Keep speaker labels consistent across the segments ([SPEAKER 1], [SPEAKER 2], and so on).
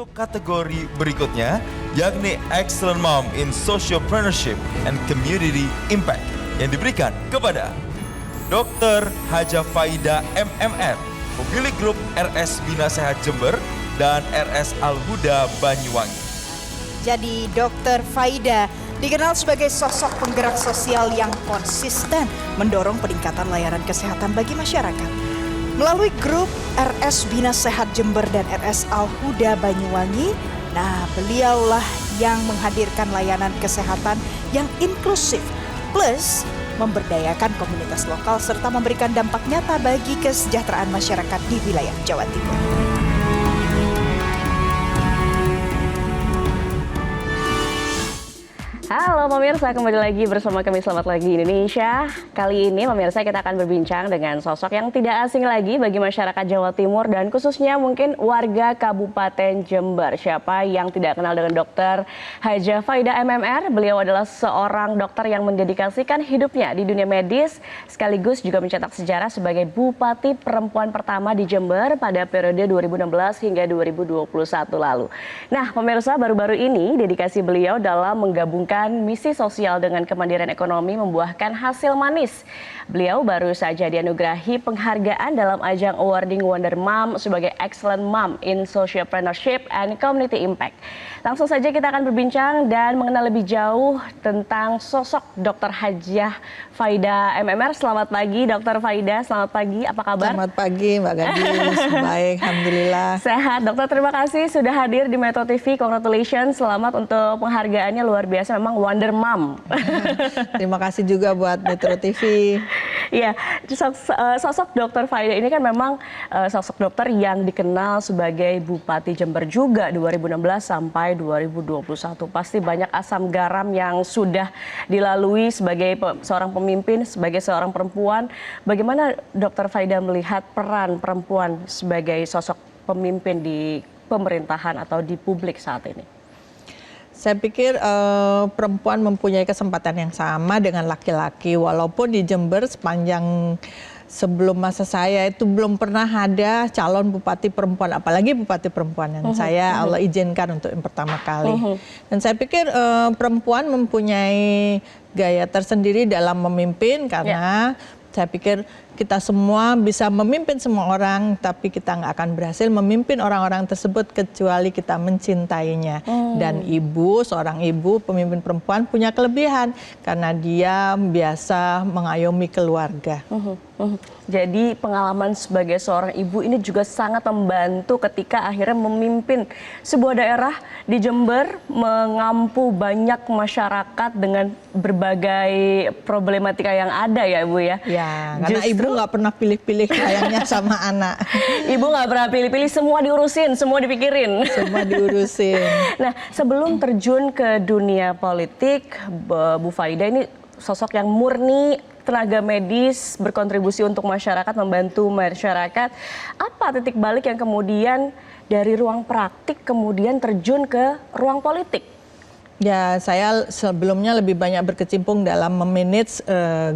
[SPEAKER 1] Untuk kategori berikutnya, yakni Excellent Mom in Sociopreneurship and Community Impact yang diberikan kepada Dr. Haja Faida MMR, pemilik grup RS Bina Sehat Jember dan RS Al-Huda Banyuwangi.
[SPEAKER 2] Jadi Dr. Faida dikenal sebagai sosok penggerak sosial yang konsisten mendorong peningkatan layanan kesehatan bagi masyarakat. Melalui grup RS Bina Sehat Jember dan RS Al-Huda Banyuwangi, beliaulah yang menghadirkan layanan kesehatan yang inklusif, plus memberdayakan komunitas lokal serta memberikan dampak nyata bagi kesejahteraan masyarakat di wilayah Jawa Timur.
[SPEAKER 3] Halo pemirsa, kembali lagi bersama kami Selamat Pagi Indonesia. Kali ini pemirsa kita akan berbincang dengan sosok yang tidak asing lagi bagi masyarakat Jawa Timur dan khususnya mungkin warga Kabupaten Jember. Siapa yang tidak kenal dengan Dr. Haja Faida MMR? Beliau adalah seorang dokter yang mendedikasikan hidupnya di dunia medis sekaligus juga mencetak sejarah sebagai Bupati Perempuan pertama di Jember pada periode 2016 hingga 2021 lalu. Nah pemirsa, baru-baru ini dedikasi beliau dalam menggabungkan misi sosial dengan kemandirian ekonomi membuahkan hasil manis. Beliau baru saja dianugerahi penghargaan dalam ajang awarding Wonder Mom sebagai Excellent Mom in Sociopreneurship and Community Impact. Langsung saja kita akan berbincang dan mengenal lebih jauh tentang sosok Dr. Haja Faida MMR. Selamat pagi Dr. Faida, selamat pagi, apa kabar?
[SPEAKER 4] Selamat pagi Mbak Gadis, baik, Alhamdulillah.
[SPEAKER 3] Sehat, dokter, terima kasih sudah hadir di Metro TV, congratulations, selamat untuk penghargaannya, luar biasa, memang Wonder Mom.
[SPEAKER 4] Terima kasih juga buat Metro TV.
[SPEAKER 3] Iya, sosok Dr. Faida ini kan memang sosok dokter yang dikenal sebagai Bupati Jember juga 2016 sampai 2021. Pasti banyak asam garam yang sudah dilalui sebagai seorang pemimpin, sebagai seorang perempuan. Bagaimana Dr. Faida melihat peran perempuan sebagai sosok pemimpin di pemerintahan atau di publik saat ini?
[SPEAKER 4] Saya pikir perempuan mempunyai kesempatan yang sama dengan laki-laki. Walaupun di Jember sepanjang sebelum masa saya itu belum pernah ada calon bupati perempuan, apalagi bupati perempuan yang saya Allah izinkan untuk yang pertama kali. Dan saya pikir perempuan mempunyai gaya tersendiri dalam memimpin karena saya pikir kita semua bisa memimpin semua orang, tapi kita nggak akan berhasil memimpin orang-orang tersebut kecuali kita mencintainya. Dan seorang ibu, pemimpin perempuan punya kelebihan karena dia biasa mengayomi keluarga.
[SPEAKER 3] Jadi pengalaman sebagai seorang ibu ini juga sangat membantu ketika akhirnya memimpin sebuah daerah di Jember, mengampu banyak masyarakat dengan berbagai problematika yang ada ya Ibu ya.
[SPEAKER 4] Ya, karena ibu nggak pernah pilih-pilih sayangnya sama anak.
[SPEAKER 3] Ibu nggak pernah pilih-pilih, semua diurusin, semua dipikirin.
[SPEAKER 4] Semua diurusin.
[SPEAKER 3] Nah, sebelum terjun ke dunia politik, Bu Faida ini sosok yang murni tenaga medis, berkontribusi untuk masyarakat, membantu masyarakat. Apa titik balik yang kemudian dari ruang praktik kemudian terjun ke ruang politik?
[SPEAKER 4] Ya, saya sebelumnya lebih banyak berkecimpung dalam memanage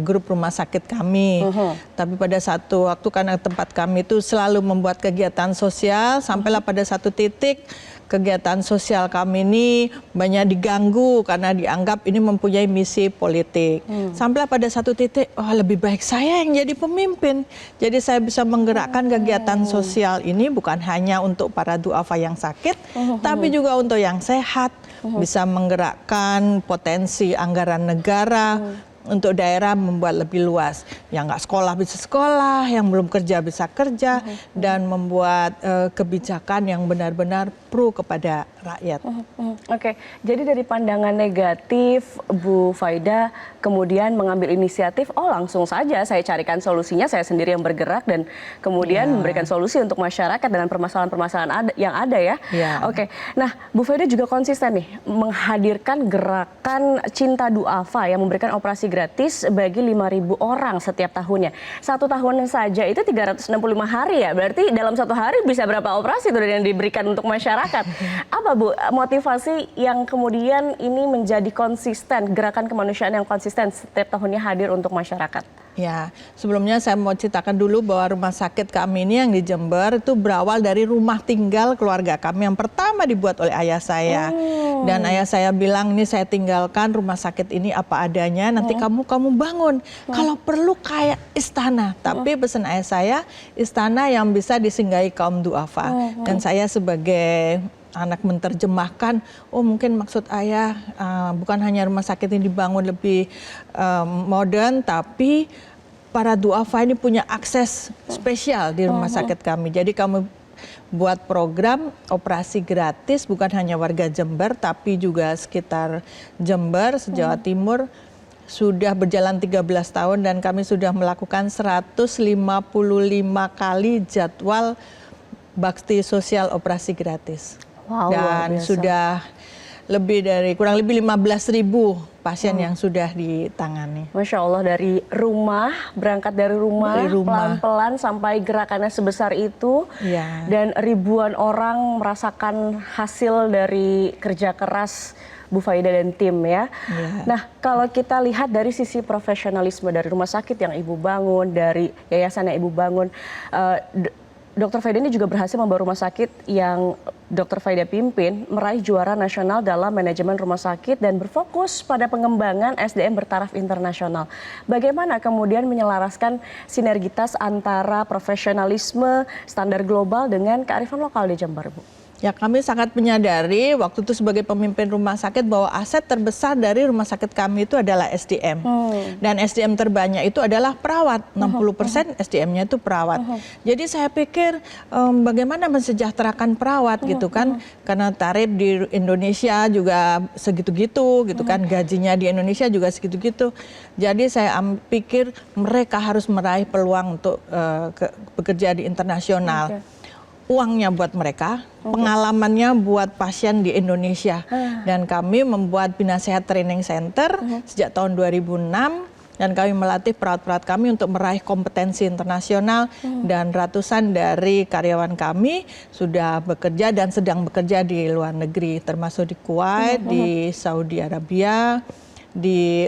[SPEAKER 4] grup rumah sakit kami. Tapi pada satu waktu karena tempat kami itu selalu membuat kegiatan sosial, sampailah pada satu titik kegiatan sosial kami ini banyak diganggu karena dianggap ini mempunyai misi politik. Sampailah pada satu titik, lebih baik saya yang jadi pemimpin. Jadi saya bisa menggerakkan kegiatan sosial ini bukan hanya untuk para duafa yang sakit, tapi juga untuk yang sehat. Bisa menggerakkan potensi anggaran negara untuk daerah membuat lebih luas. Yang nggak sekolah bisa sekolah, yang belum kerja bisa kerja, dan membuat kebijakan yang benar-benar pro kepada rakyat.
[SPEAKER 3] Oke, jadi dari pandangan negatif, Bu Faida kemudian mengambil inisiatif, langsung saja saya carikan solusinya, saya sendiri yang bergerak dan kemudian memberikan solusi untuk masyarakat dengan permasalahan-permasalahan yang ada ya. Oke, nah Bu Faida juga konsisten nih menghadirkan gerakan Cinta Duafa yang memberikan operasi gratis bagi 5.000 orang setiap tahunnya. Satu tahun saja itu 365 hari ya, berarti dalam satu hari bisa berapa operasi itu yang diberikan untuk masyarakat. Apa Bu motivasi yang kemudian ini menjadi konsisten, gerakan kemanusiaan yang konsisten setiap tahunnya hadir untuk masyarakat?
[SPEAKER 4] Ya, sebelumnya saya mau ceritakan dulu bahwa rumah sakit kami ini yang di Jember itu berawal dari rumah tinggal keluarga kami yang pertama dibuat oleh ayah saya. Dan ayah saya bilang, ini saya tinggalkan rumah sakit ini apa adanya, nanti kamu bangun. Kalau perlu kayak istana. Tapi pesan ayah saya, istana yang bisa disinggahi kaum duafa. Dan saya sebagai anak menerjemahkan, oh mungkin maksud ayah bukan hanya rumah sakit ini dibangun lebih modern, tapi para duafa ini punya akses spesial di rumah sakit kami. Jadi kami buat program operasi gratis, bukan hanya warga Jember, tapi juga sekitar Jember, se-Jawa Timur. Sudah berjalan 13 tahun dan kami sudah melakukan 155 kali jadwal bakti sosial operasi gratis.
[SPEAKER 3] Wow,
[SPEAKER 4] Dan sudah kurang lebih 15.000 pasien yang sudah ditangani.
[SPEAKER 3] Masya Allah, berangkat dari rumah, pelan-pelan sampai gerakannya sebesar itu.
[SPEAKER 4] Ya.
[SPEAKER 3] Dan ribuan orang merasakan hasil dari kerja keras Bu Faida dan tim ya. Nah, kalau kita lihat dari sisi profesionalisme dari rumah sakit yang Ibu bangun, dari yayasan yang Ibu bangun, Dr. Faida ini juga berhasil membawa rumah sakit yang Dr. Faida pimpin meraih juara nasional dalam manajemen rumah sakit dan berfokus pada pengembangan SDM bertaraf internasional. Bagaimana kemudian menyelaraskan sinergitas antara profesionalisme standar global dengan kearifan lokal di Jember, Bu?
[SPEAKER 4] Ya, kami sangat menyadari waktu itu sebagai pemimpin rumah sakit bahwa aset terbesar dari rumah sakit kami itu adalah SDM. Dan SDM terbanyak itu adalah perawat, 60% SDM-nya itu perawat. Jadi saya pikir bagaimana mensejahterakan perawat gitu kan, karena tarif di Indonesia juga segitu-gitu gitu kan, gajinya di Indonesia juga segitu-gitu. Jadi saya pikir mereka harus meraih peluang untuk bekerja di internasional. Uangnya buat mereka, pengalamannya buat pasien di Indonesia. Dan kami membuat Bina Sehat Training Center sejak tahun 2006 dan kami melatih perawat-perawat kami untuk meraih kompetensi internasional dan ratusan dari karyawan kami sudah bekerja dan sedang bekerja di luar negeri, termasuk di Kuwait, di Saudi Arabia, di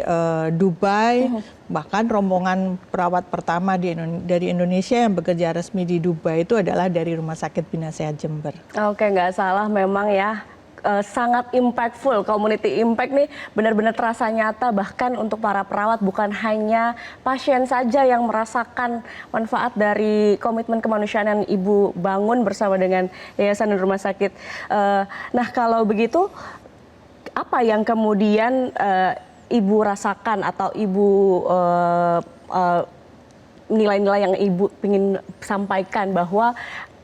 [SPEAKER 4] Dubai, bahkan rombongan perawat pertama dari Indonesia yang bekerja resmi di Dubai itu adalah dari Rumah Sakit Bina Sehat Jember.
[SPEAKER 3] Oke, nggak salah memang ya. Sangat impactful, community impact nih benar-benar terasa nyata bahkan untuk para perawat, bukan hanya pasien saja yang merasakan manfaat dari komitmen kemanusiaan yang Ibu bangun bersama dengan yayasan dan rumah sakit. Nah, kalau begitu apa yang kemudian Ibu rasakan atau Ibu nilai-nilai yang Ibu ingin sampaikan bahwa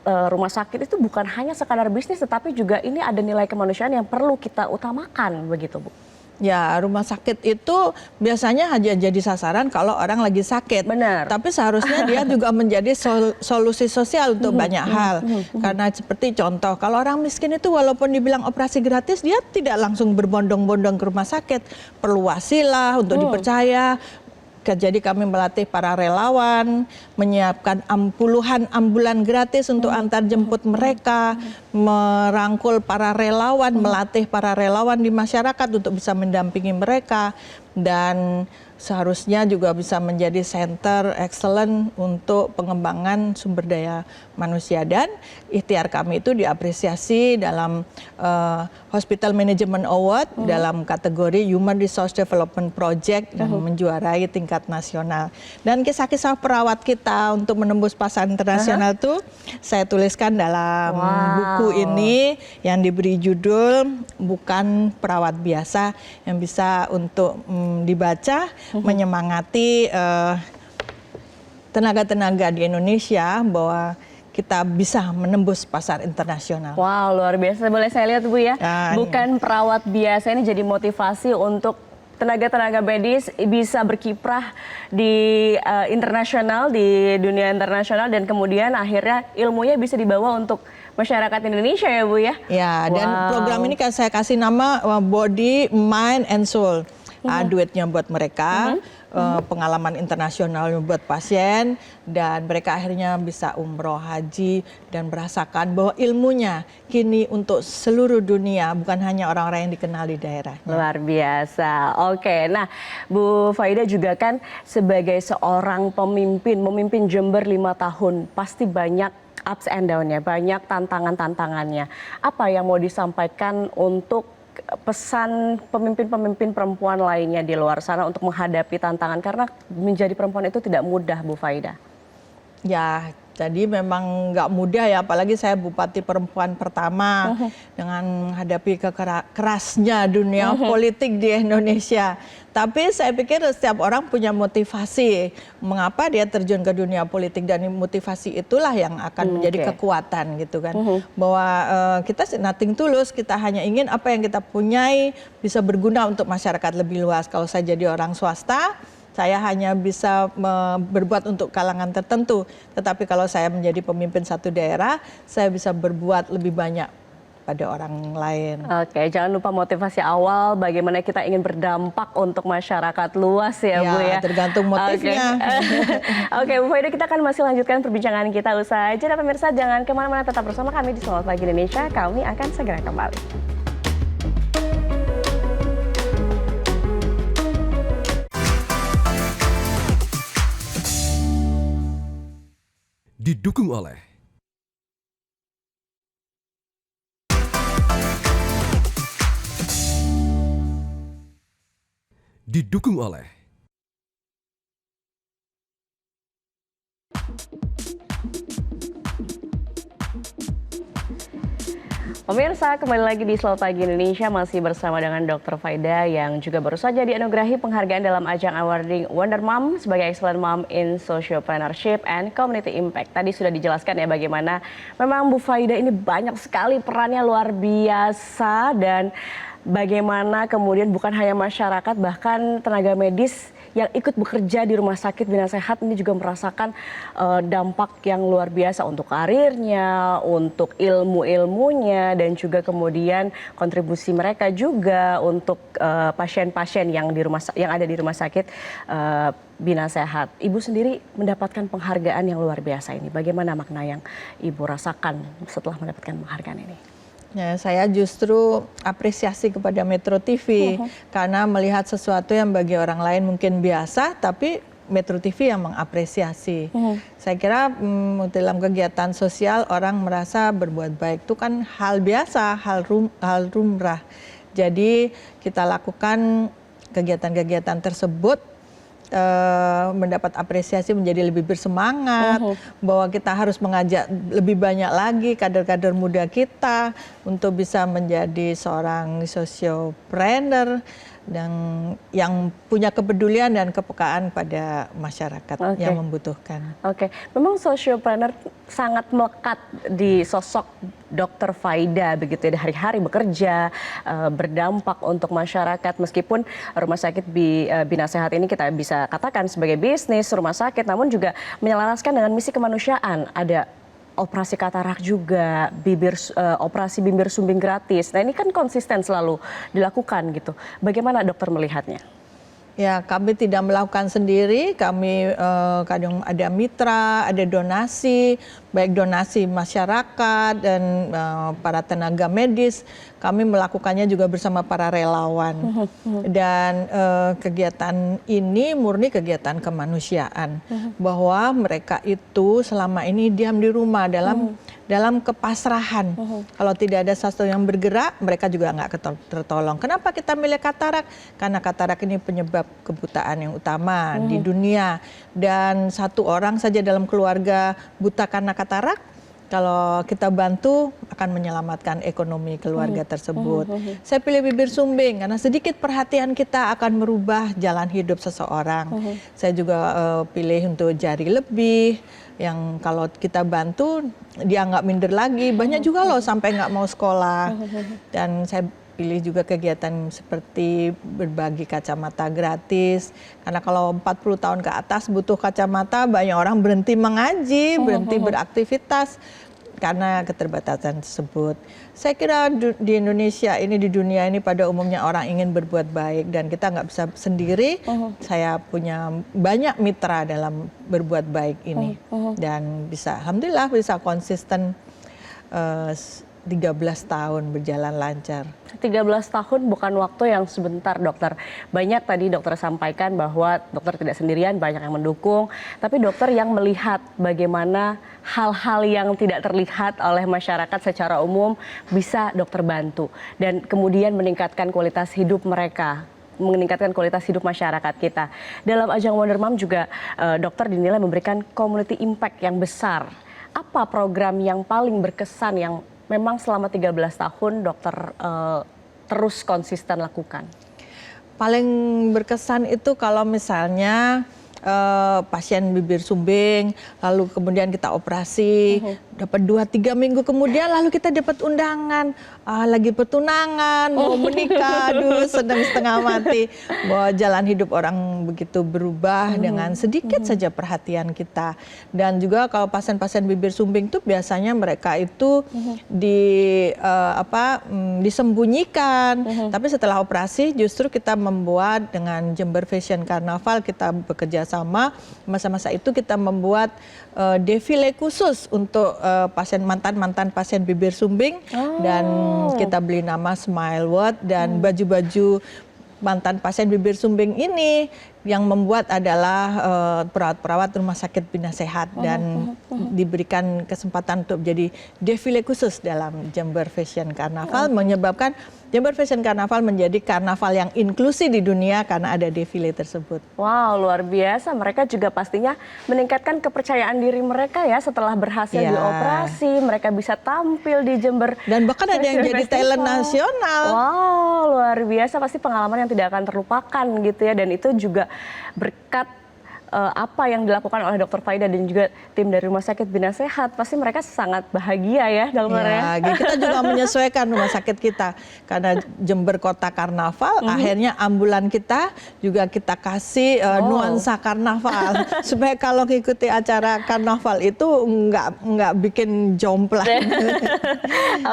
[SPEAKER 3] rumah sakit itu bukan hanya sekadar bisnis, tetapi juga ini ada nilai kemanusiaan yang perlu kita utamakan, begitu Bu?
[SPEAKER 4] Ya, rumah sakit itu biasanya hanya jadi sasaran kalau orang lagi sakit.
[SPEAKER 3] Benar.
[SPEAKER 4] Tapi seharusnya dia juga menjadi solusi sosial untuk banyak hal. Karena seperti contoh, kalau orang miskin itu walaupun dibilang operasi gratis, dia tidak langsung berbondong-bondong ke rumah sakit. Perlu wasilah untuk dipercaya. Jadi kami melatih para relawan, menyiapkan puluhan ambulan gratis untuk antar jemput mereka, merangkul para relawan, melatih para relawan di masyarakat untuk bisa mendampingi mereka, dan seharusnya juga bisa menjadi center excellent untuk pengembangan sumber daya manusia. Dan ikhtiar kami itu diapresiasi dalam Hospital Management Award dalam kategori Human Resource Development Project dan menjuarai tingkat nasional. Dan kisah-kisah perawat kita untuk menembus pasar internasional itu saya tuliskan dalam buku ini yang diberi judul Bukan Perawat Biasa, yang bisa untuk dibaca, menyemangati tenaga-tenaga di Indonesia bahwa kita bisa menembus pasar internasional.
[SPEAKER 3] Wow, luar biasa. Boleh saya lihat Bu ya? Bukan perawat biasa, ini jadi motivasi untuk tenaga-tenaga medis bisa berkiprah di internasional, di dunia internasional, dan kemudian akhirnya ilmunya bisa dibawa untuk masyarakat Indonesia ya Bu ya? Ya,
[SPEAKER 4] dan program ini saya kasih nama Body, Mind, and Soul. Duitnya buat mereka, pengalaman internasional buat pasien, dan mereka akhirnya bisa umroh, haji, dan merasakan bahwa ilmunya kini untuk seluruh dunia, bukan hanya orang-orang yang dikenal di daerahnya.
[SPEAKER 3] Luar biasa. Oke, nah Bu Faida juga kan sebagai seorang pemimpin, memimpin Jember 5 tahun, pasti banyak ups and down-nya, banyak tantangan-tantangannya. Apa yang mau disampaikan untuk pesan pemimpin-pemimpin perempuan lainnya di luar sana untuk menghadapi tantangan? Karena menjadi perempuan itu tidak mudah, Bu Faida.
[SPEAKER 4] Ya, jadi memang nggak mudah ya, apalagi saya bupati perempuan pertama dengan menghadapi kerasnya dunia politik di Indonesia. Tapi saya pikir setiap orang punya motivasi mengapa dia terjun ke dunia politik, dan motivasi itulah yang akan menjadi kekuatan gitu kan. Bahwa kita nothing tulus, kita hanya ingin apa yang kita punyai bisa berguna untuk masyarakat lebih luas. Kalau saya jadi orang swasta, saya hanya bisa berbuat untuk kalangan tertentu. Tetapi kalau saya menjadi pemimpin satu daerah, saya bisa berbuat lebih banyak pada orang lain.
[SPEAKER 3] Oke, jangan lupa motivasi awal bagaimana kita ingin berdampak untuk masyarakat luas ya, Bu ya.
[SPEAKER 4] Tergantung motifnya.
[SPEAKER 3] Oke, Bu Faida, kita akan masih lanjutkan perbincangan kita usai jeda. Pemirsa, jangan kemana-mana, tetap bersama kami di Selamat Pagi Indonesia. Kami akan segera kembali.
[SPEAKER 5] Didukung oleh
[SPEAKER 3] Pemirsa, kembali lagi di Selamat Pagi Indonesia, masih bersama dengan Dr. Faida yang juga baru saja dianugerahi penghargaan dalam ajang awarding Wonder Mom sebagai Excellent Mom in Sociopreneurship and Community Impact. Tadi sudah dijelaskan ya bagaimana memang Bu Faida ini banyak sekali perannya, luar biasa, dan bagaimana kemudian bukan hanya masyarakat, bahkan tenaga medis yang ikut bekerja di Rumah Sakit Bina Sehat ini juga merasakan dampak yang luar biasa untuk karirnya, untuk ilmu-ilmunya, dan juga kemudian kontribusi mereka juga untuk pasien-pasien yang ada di Rumah Sakit Bina Sehat. Ibu sendiri mendapatkan penghargaan yang luar biasa ini. Bagaimana makna yang Ibu rasakan setelah mendapatkan penghargaan ini?
[SPEAKER 4] Ya, saya justru apresiasi kepada Metro TV karena melihat sesuatu yang bagi orang lain mungkin biasa, tapi Metro TV yang mengapresiasi. Saya kira dalam kegiatan sosial orang merasa berbuat baik itu kan hal biasa, hal lumrah. Jadi kita lakukan kegiatan-kegiatan tersebut, mendapat apresiasi, menjadi lebih bersemangat, bahwa kita harus mengajak lebih banyak lagi kader-kader muda kita untuk bisa menjadi seorang sociopreneur dan yang punya kepedulian dan kepekaan pada masyarakat yang membutuhkan.
[SPEAKER 3] Oke, memang sociopreneur sangat melekat di sosok Dr. Faida begitu ya, hari-hari bekerja, berdampak untuk masyarakat, meskipun Rumah Sakit Bina Sehat ini kita bisa katakan sebagai bisnis rumah sakit, namun juga menyelaraskan dengan misi kemanusiaan. Ada operasi katarak juga, operasi bibir sumbing gratis. Nah, ini kan konsisten selalu dilakukan gitu. Bagaimana dokter melihatnya?
[SPEAKER 4] Ya, kami tidak melakukan sendiri, kami kadang ada mitra, ada donasi, baik donasi masyarakat dan para tenaga medis. Kami melakukannya juga bersama para relawan. Dan kegiatan ini murni kegiatan kemanusiaan. Bahwa mereka itu selama ini diam di rumah dalam kepasrahan. Kalau tidak ada sesuatu yang bergerak, mereka juga nggak tertolong. Kenapa kita milih katarak? Karena katarak ini penyebab kebutaan yang utama di dunia. Dan satu orang saja dalam keluarga buta karena katarak, kalau kita bantu akan menyelamatkan ekonomi keluarga tersebut. Saya pilih bibir sumbing karena sedikit perhatian kita akan merubah jalan hidup seseorang. Saya juga pilih untuk jari lebih, yang kalau kita bantu dia nggak minder lagi. Banyak juga loh sampai nggak mau sekolah. Dan saya pilih juga kegiatan seperti berbagi kacamata gratis. Karena kalau 40 tahun ke atas butuh kacamata, banyak orang berhenti mengaji, berhenti beraktivitas. karena keterbatasan tersebut. Saya kira di Indonesia ini, di dunia ini pada umumnya orang ingin berbuat baik dan kita nggak bisa sendiri. Saya punya banyak mitra dalam berbuat baik ini dan alhamdulillah bisa konsisten 13 tahun berjalan lancar.
[SPEAKER 3] 13 tahun bukan waktu yang sebentar, dokter. Banyak tadi dokter sampaikan bahwa dokter tidak sendirian, banyak yang mendukung. Tapi dokter yang melihat bagaimana hal-hal yang tidak terlihat oleh masyarakat secara umum bisa dokter bantu. Dan kemudian meningkatkan kualitas hidup mereka, meningkatkan kualitas hidup masyarakat kita. Dalam ajang Wonder Mom juga dokter dinilai memberikan community impact yang besar. Apa program yang paling berkesan yang memang selama 13 tahun dokter terus konsisten lakukan?
[SPEAKER 4] Paling berkesan itu kalau misalnya pasien bibir sumbing, lalu kemudian kita operasi, dapat 2-3 minggu kemudian lalu kita dapat undangan, lagi pertunangan, mau menikah, aduh sedang setengah mati, bahwa jalan hidup orang begitu berubah dengan sedikit saja perhatian kita. Dan juga kalau pasien-pasien bibir sumbing itu biasanya mereka itu disembunyikan, tapi setelah operasi justru kita membuat dengan Jember Fashion Carnaval, kita bekerja sama, masa-masa itu kita membuat defile khusus untuk mantan pasien bibir sumbing, dan kita beli nama Smile World, dan baju-baju mantan pasien bibir sumbing ini yang membuat adalah perawat-perawat Rumah Sakit Bina Sehat, dan diberikan kesempatan untuk jadi defile khusus dalam Jember Fashion Carnaval, menyebabkan Jember Fashion Carnaval menjadi karnaval yang inklusi di dunia karena ada defile tersebut.
[SPEAKER 3] Wow, luar biasa. Mereka juga pastinya meningkatkan kepercayaan diri mereka ya setelah berhasil dioperasi. Mereka bisa tampil di Jember.
[SPEAKER 4] Dan bahkan ada yang jadi talent nasional.
[SPEAKER 3] Wow, luar biasa. Pasti pengalaman yang tidak akan terlupakan gitu ya. Dan itu juga berkat apa yang dilakukan oleh Dr. Faida dan juga tim dari Rumah Sakit Bina Sehat. Pasti mereka sangat bahagia ya, dokter ya.
[SPEAKER 4] Kita juga menyesuaikan rumah sakit kita. Karena Jember Kota Karnaval, akhirnya ambulan kita juga kita kasih nuansa karnaval. Supaya kalau ngikuti acara karnaval itu nggak bikin jomplang.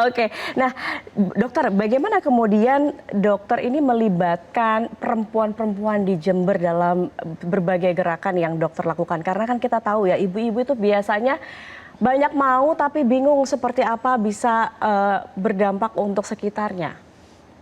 [SPEAKER 3] Oke, nah dokter, bagaimana kemudian dokter ini melibatkan perempuan-perempuan di Jember dalam berbagai gerakan yang dokter lakukan? Karena kan kita tahu ya, ibu-ibu itu biasanya banyak mau tapi bingung seperti apa bisa berdampak untuk sekitarnya.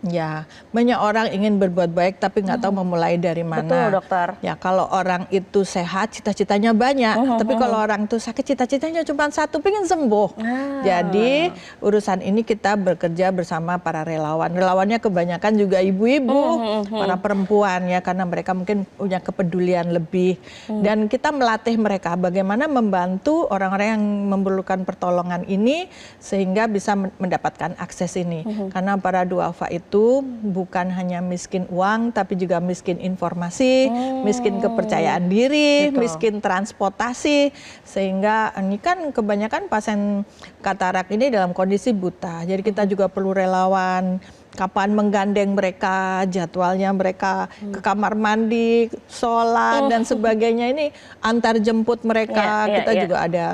[SPEAKER 4] Ya, banyak orang ingin berbuat baik tapi nggak tahu memulai dari mana.
[SPEAKER 3] Betul, dokter.
[SPEAKER 4] Ya, kalau orang itu sehat, cita-citanya banyak. Tapi kalau orang itu sakit, cita-citanya cuma satu, pengen sembuh. Jadi urusan ini kita bekerja bersama para relawan. Relawannya kebanyakan juga ibu-ibu, para perempuan ya, karena mereka mungkin punya kepedulian lebih. Dan kita melatih mereka bagaimana membantu orang-orang yang memerlukan pertolongan ini sehingga bisa mendapatkan akses ini. Karena para duafa itu bukan hanya miskin uang, tapi juga miskin informasi, miskin kepercayaan diri, miskin transportasi. Sehingga ini kan kebanyakan pasien katarak ini dalam kondisi buta. Jadi kita juga perlu relawan, kapan menggandeng mereka, jadwalnya mereka ke kamar mandi, sholat, dan sebagainya. Ini antar jemput mereka. Kita juga ada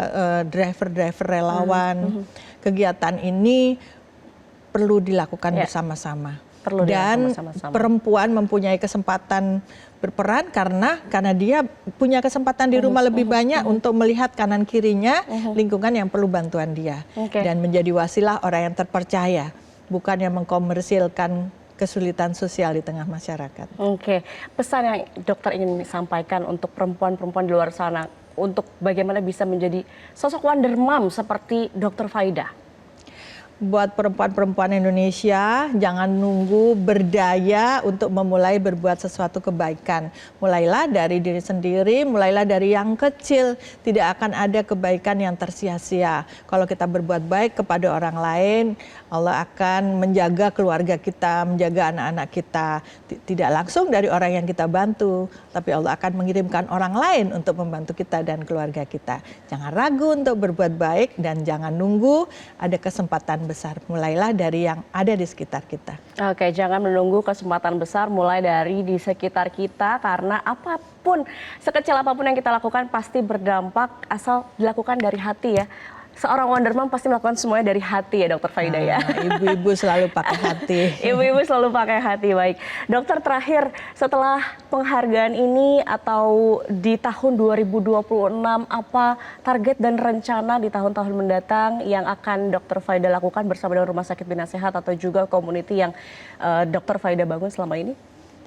[SPEAKER 4] driver-driver relawan. Kegiatan ini perlu dilakukan bersama-sama. Dan perempuan mempunyai kesempatan berperan karena dia punya kesempatan di rumah lebih banyak untuk melihat kanan kirinya lingkungan yang perlu bantuan dia. Dan menjadi wasilah orang yang terpercaya, bukan yang mengkomersilkan kesulitan sosial di tengah masyarakat.
[SPEAKER 3] Oke, pesan yang dokter ingin sampaikan untuk perempuan-perempuan di luar sana untuk bagaimana bisa menjadi sosok wonder mom seperti Dr. Faida.
[SPEAKER 4] Buat perempuan-perempuan Indonesia, jangan nunggu berdaya untuk memulai berbuat sesuatu kebaikan. Mulailah dari diri sendiri, mulailah dari yang kecil. Tidak akan ada kebaikan yang tersia-sia. Kalau kita berbuat baik kepada orang lain, Allah akan menjaga keluarga kita, menjaga anak-anak kita. Tidak langsung dari orang yang kita bantu, tapi Allah akan mengirimkan orang lain untuk membantu kita dan keluarga kita. Jangan ragu untuk berbuat baik dan jangan nunggu ada kesempatan besar. Mulailah dari yang ada di sekitar kita.
[SPEAKER 3] Oke, jangan menunggu kesempatan besar, mulai dari di sekitar kita, karena apapun, sekecil apapun yang kita lakukan pasti berdampak asal dilakukan dari hati ya. seorang Wonder Mom pasti melakukan semuanya dari hati ya Dokter Faida ya.
[SPEAKER 4] Ibu-ibu selalu pakai hati.
[SPEAKER 3] Ibu-ibu selalu pakai hati, baik. Dokter, terakhir setelah penghargaan ini atau di tahun 2026, apa target dan rencana di tahun-tahun mendatang yang akan Dokter Faida lakukan bersama dengan Rumah Sakit Bina Sehat atau juga community yang Dokter Faida bangun selama ini?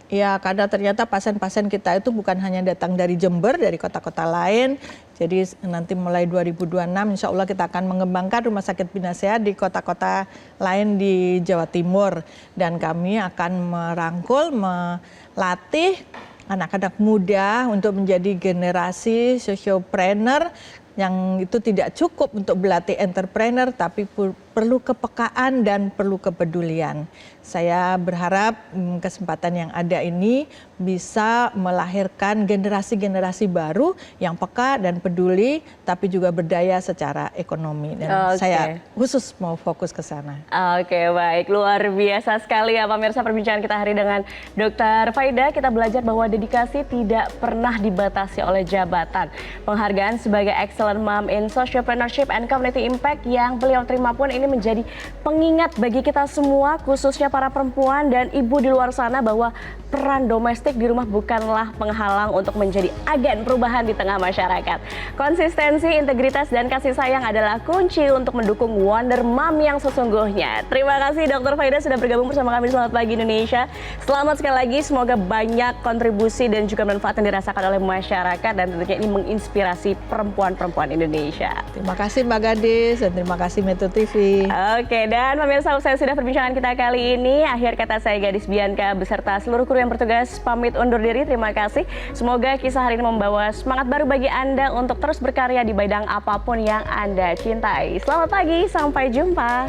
[SPEAKER 4] Ya, karena ternyata pasien-pasien kita itu bukan hanya datang dari Jember, dari kota-kota lain. Jadi nanti mulai 2026 insya Allah kita akan mengembangkan Rumah Sakit Bina Sehat di kota-kota lain di Jawa Timur. Dan kami akan merangkul, melatih anak-anak muda untuk menjadi generasi sociopreneur yang itu tidak cukup untuk berlatih entrepreneur, tapi perlu kepekaan dan perlu kepedulian. Saya berharap kesempatan yang ada ini bisa melahirkan generasi-generasi baru yang peka dan peduli, tapi juga berdaya secara ekonomi. Dan saya khusus mau fokus ke sana.
[SPEAKER 3] Oke, baik. Luar biasa sekali ya pemirsa perbincangan kita hari dengan Dokter Faida. Kita belajar bahwa dedikasi tidak pernah dibatasi oleh jabatan. Penghargaan sebagai Excellent Mom in Sociopreneurship and Community Impact yang beliau terima pun ini menjadi pengingat bagi kita semua, khususnya para perempuan dan ibu di luar sana, bahwa peran domestik di rumah bukanlah penghalang untuk menjadi agen perubahan di tengah masyarakat. Konsistensi, integritas, dan kasih sayang adalah kunci untuk mendukung Wonder Mom yang sesungguhnya. Terima kasih Dokter Faida sudah bergabung bersama kami Selamat Pagi Indonesia. Selamat sekali lagi, semoga banyak kontribusi dan juga manfaat yang dirasakan oleh masyarakat dan tentunya ini menginspirasi perempuan-perempuan Indonesia.
[SPEAKER 4] Terima kasih Mbak Gadis dan terima kasih Metro TV.
[SPEAKER 3] Oke, dan pemirsa, usai sudah perbincangan kita kali ini. Akhir kata saya Gadis Bianca beserta seluruh kru yang bertugas pamit undur diri. Terima kasih. Semoga kisah hari ini membawa semangat baru bagi Anda untuk terus berkarya di bidang apapun yang Anda cintai. Selamat pagi, sampai jumpa.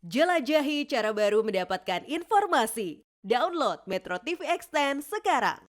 [SPEAKER 5] Jelajahi cara baru mendapatkan informasi. Download Metro TV Extend sekarang.